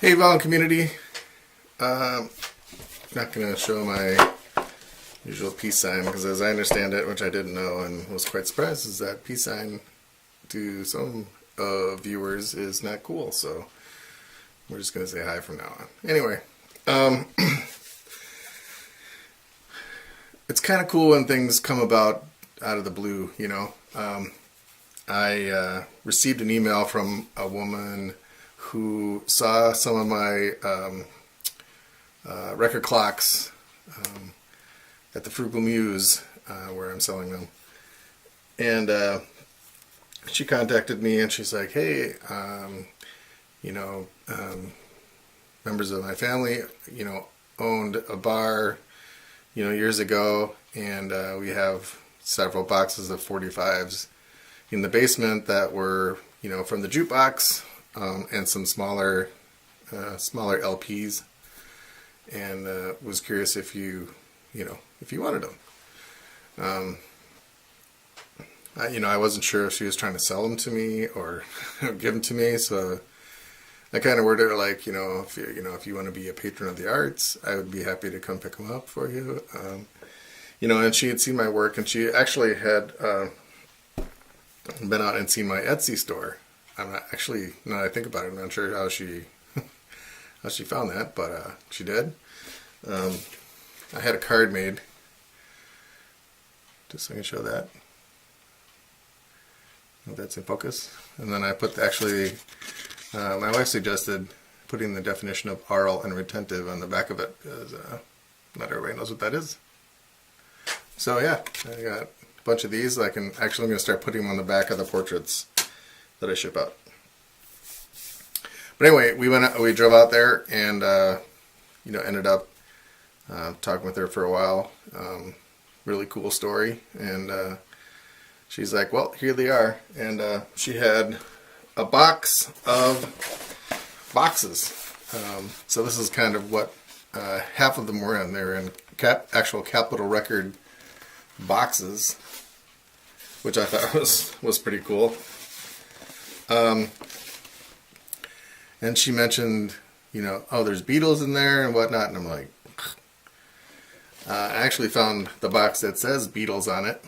Hey Volun community, not going to show my usual peace sign because as I understand it, which I didn't know and was quite surprised, is that peace sign to some viewers is not cool, so we're just going to say hi from now on. Anyway, it's kind of cool when things come about out of the blue, you know. I received an email from a woman who saw some of my record clocks at the Frugal Muse, where I'm selling them. And she contacted me and she's like, hey, members of my family, owned a bar, years ago, and we have several boxes of 45's in the basement that were, from the jukebox, and some smaller LPs, and was curious if you wanted them. I wasn't sure if she was trying to sell them to me or give them to me, so I kind of worded it like, if you want to be a patron of the arts, I would be happy to come pick them up for you. And she had seen my work, and she actually had been out and seen my Etsy store. I'm not actually, now that I think about it, I'm not sure how she found that, but she did. I had a card made, just so I can show that. Oh, that's in focus. And then I put my wife suggested putting the definition of aural and retentive on the back of it, because not everybody knows what that is. So yeah, I got a bunch of these. I'm going to start putting them on the back of the portraits that I ship out. But anyway, we drove out there and ended up talking with her for a while. Really cool story, and she's like, well, here they are. And she had a box of boxes. So this is kind of what half of them were in. They're in actual Capitol Record boxes, which I thought was pretty cool. And she mentioned, oh, there's Beatles in there and whatnot, and I'm like, I actually found the box that says Beatles on it.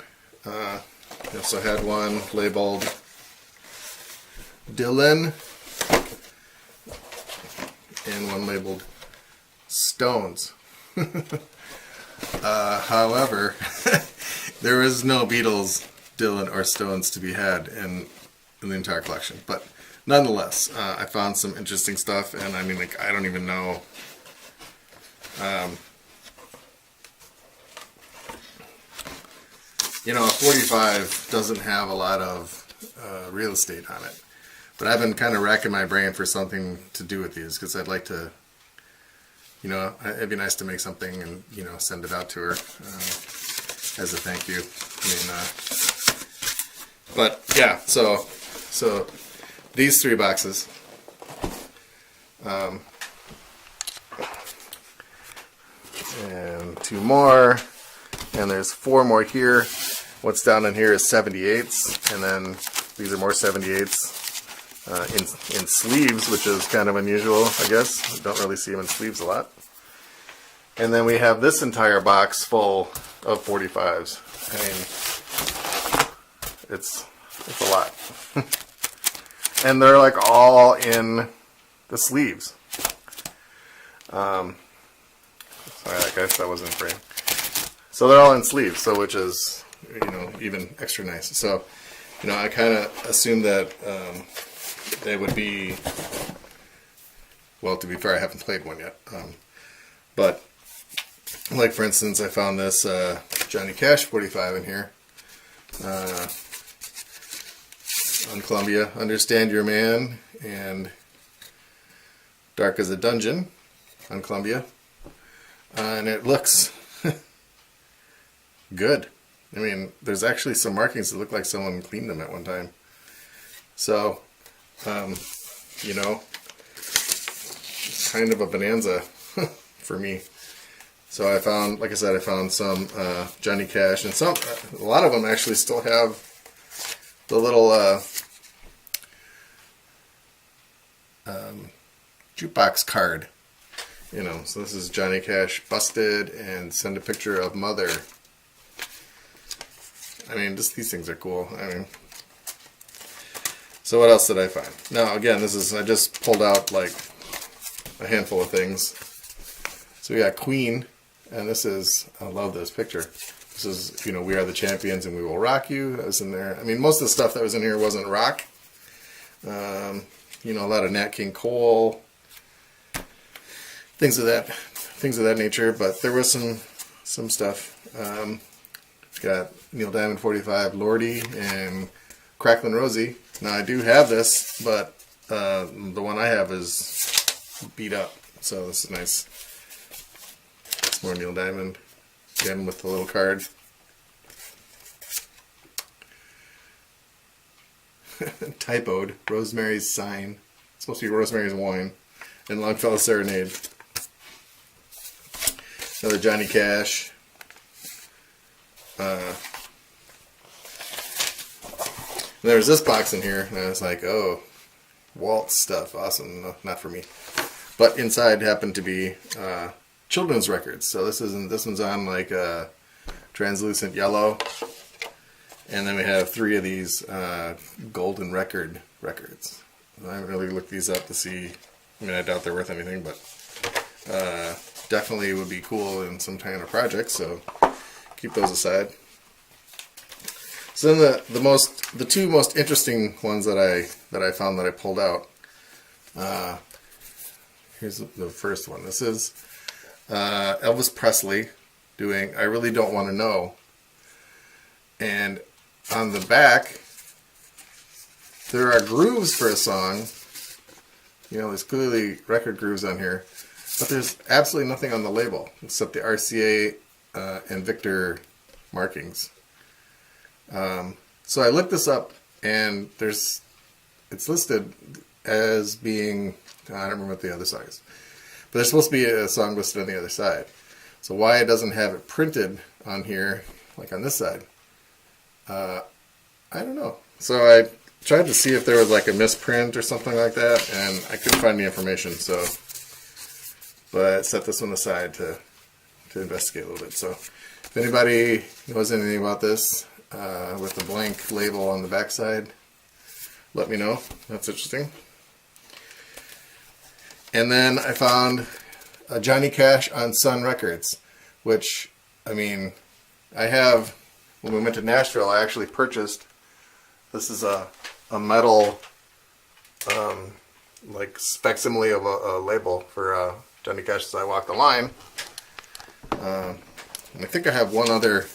I also had one labeled Dylan and one labeled Stones. However, there is no Beatles, Dylan, or Stones to be had in the entire collection. But nonetheless, I found some interesting stuff, and I don't even know. A 45 doesn't have a lot of real estate on it. But I've been kind of racking my brain for something to do with these, because I'd like to, it'd be nice to make something and, send it out to her as a thank you. But yeah, so these 3 boxes, and 2 more, and there's 4 more here. What's down in here is 78s, and then these are more 78s in sleeves, which is kind of unusual, I guess. I don't really see them in sleeves a lot. And then we have this entire box full of 45s. It's a lot. And they're like all in the sleeves. Sorry, I guess that wasn't frame. So they're all in sleeves, so which is, even extra nice. So, I kind of assumed that they would be, well, to be fair, I haven't played one yet. But, like for instance, I found this Johnny Cash 45 in here. On Columbia, Understand Your Man, and Dark as a Dungeon on Columbia. And it looks good. There's actually some markings that look like someone cleaned them at one time. So, it's kind of a bonanza for me. So I found, like I said, some Johnny Cash, and a lot of them actually still have the little jukebox card. You know, so this is Johnny Cash busted and send a picture of mother. I mean, just these things are cool. I mean, so what else did I find? Now, again, I just pulled out like a handful of things. So we got Queen, and this is, I love this picture. This is, you know, We Are the Champions and We Will Rock You. That was in there. I mean, most of the stuff that was in here wasn't rock. You know, a lot of Nat King Cole, things of that nature. But there was some stuff. It's got Neil Diamond 45, Lordy, and Cracklin' Rosie. Now I do have this, but the one I have is beat up. So this is nice. It's more Neil Diamond. Again with the little card. Typoed. Rosemary's Sign. It's supposed to be Rosemary's Wine. And Longfellow Serenade. Another Johnny Cash. There's this box in here, and I was like, oh, waltz stuff, awesome. No, not for me. But inside happened to be children's records. So this one's on like a translucent yellow, and then we have 3 of these golden records. I haven't really looked these up to see. I mean, I doubt they're worth anything, but definitely would be cool in some kind of project. So keep those aside. So then the 2 most interesting ones that I found that I pulled out. Here's the first one. This is Elvis Presley doing I Really Don't Want to Know. And on the back, there are grooves for a song. You know, there's clearly record grooves on here. But there's absolutely nothing on the label except the RCA and Victor markings. So I looked this up, and it's listed as being, I don't remember what the other song is, but there's supposed to be a song listed on the other side. So why it doesn't have it printed on here, like on this side, I don't know. So I tried to see if there was like a misprint or something like that, and I couldn't find any information. So, but I set this one aside to investigate a little bit. So if anybody knows anything about this, with the blank label on the backside, let me know. That's interesting. And then I found a Johnny Cash on Sun Records, which, I mean, I have, when we went to Nashville, I actually purchased, this is a metal, like facsimile of a label for Johnny Cash's I Walk the Line. And I think I have one other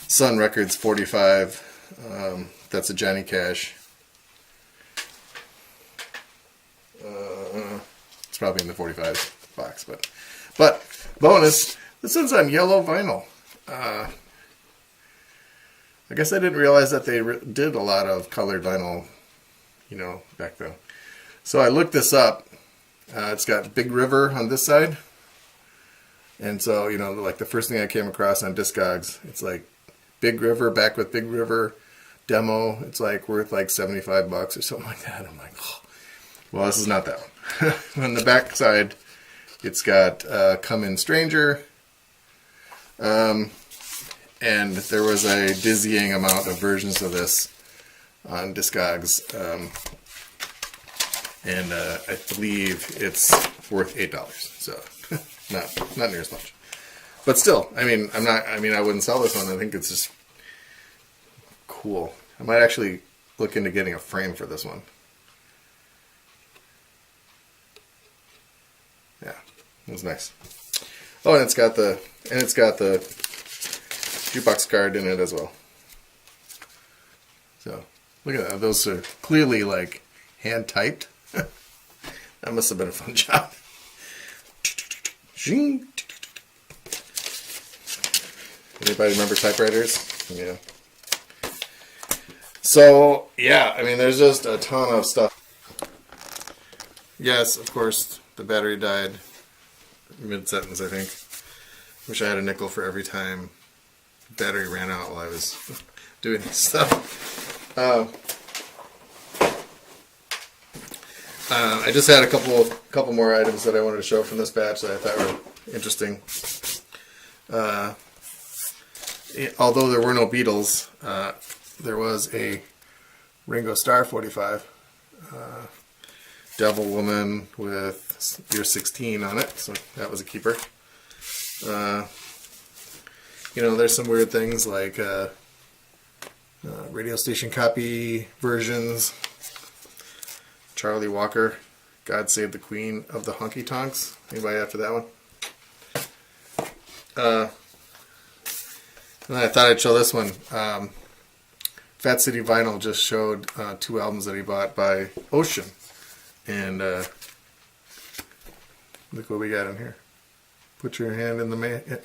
Sun Records 45. That's a Johnny Cash. It's probably in the 45's box, but bonus. This one's on yellow vinyl. I guess I didn't realize that they did a lot of colored vinyl, you know, back then. So I looked this up. It's got Big River on this side, and so you know, like the first thing I came across on Discogs, it's like Big River, back with Big River demo. It's like worth like $75 or something like that. I'm like, oh. Well, this is not that one. On the back side, it's got Come In Stranger. And there was a dizzying amount of versions of this on Discogs. And I believe it's worth $8. So not near as much. But still, I mean, I wouldn't sell this one. I think it's just cool. I might actually look into getting a frame for this one. Yeah, it was nice. Oh, and it's got the jukebox card in it as well. So look at that. Those are clearly like hand typed. That must have been a fun job. Anybody remember typewriters? Yeah. So, yeah, I mean, there's just a ton of stuff. Yes, of course, the battery died mid-sentence, I think. Wish I had a nickel for every time the battery ran out while I was doing this stuff. I just had a couple more items that I wanted to show from this batch that I thought were interesting. Although there were no Beatles, there was a Ringo Starr 45 Devil Woman with Year 16 on it, so that was a keeper. You know, there's some weird things like radio station copy versions. Charlie Walker, God Save the Queen of the Honky Tonks. Anybody after that one? And I thought I'd show this one. Fat City Vinyl just showed 2 albums that he bought by Ocean, and look what we got in here. Put your hand in the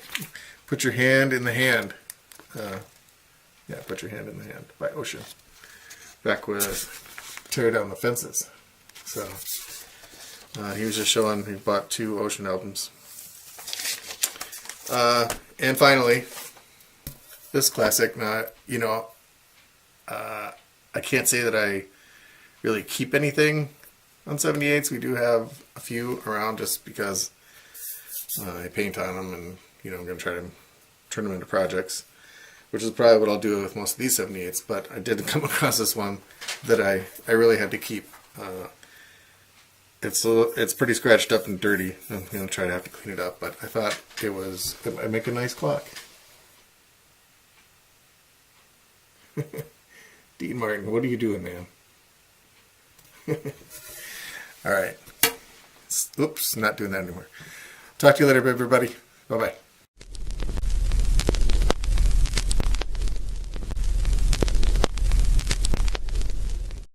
Put your hand in the hand. Yeah, Put Your Hand in the Hand by Ocean. Back with Tear Down the Fences. So he was just showing he bought 2 Ocean albums. And finally, this classic. Now, you know, I can't say that I really keep anything on 78s. We do have a few around just because I paint on them, and you know, I'm going to try to turn them into projects, which is probably what I'll do with most of these 78s. But I did come across this one that I really had to keep. It's pretty scratched up and dirty. I'm going to try to have to clean it up, but I thought it might make a nice clock. Dean Martin, what are you doing, man? All right. Oops, not doing that anymore. Talk to you later, everybody. Bye-bye.